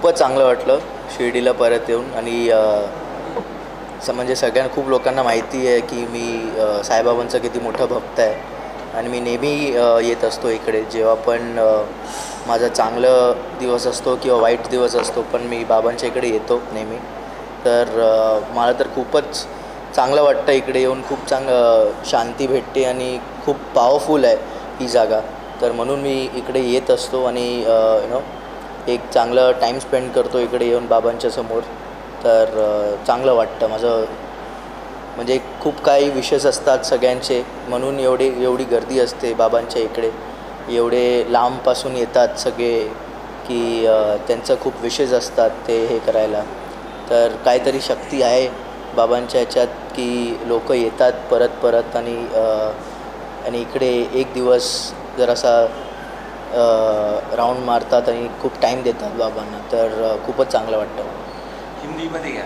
खूपच चांगलं वाटलं शिर्डीला परत येऊन. आणि म्हणजे खूप लोकांना माहिती आहे की मी साईबाबांचा किती मोठा भक्त आहे. आणि मी नेहमी येत असतो इकडे, जेव्हा पण माझा चांगलं दिवस असतो किंवा वाईट दिवस असतो, पण मी बाबांच्या इकडे येतो नेहमी. तर मला तर खूपच चांगलं वाटतं इकडे येऊन. खूप शांती भेटते आणि खूप पॉवरफुल आहे ही जागा. तर म्हणून मी इकडे येत असतो आणि एक चांगलं टाईम स्पेंड करतो इकडे येऊन बाबांच्या समोर. तर चांगलं वाटतं माझं. म्हणजे खूप काही विशेष असतात सगळ्यांचे, म्हणून एवढी गर्दी असते बाबांच्या इकडे. एवढे लांबपासून येतात सगळे की त्यांचं खूप विशेष असतात ते हे करायला. तर काहीतरी शक्ती आहे बाबांच्या ह्याच्यात की लोक येतात परत परत आणि इकडे एक दिवस जरासा राऊंड मारतात आणि खूप टाईम देतात बाबांना. तर खूपच चांगलं वाटतं. हिंदीमध्ये घ्या.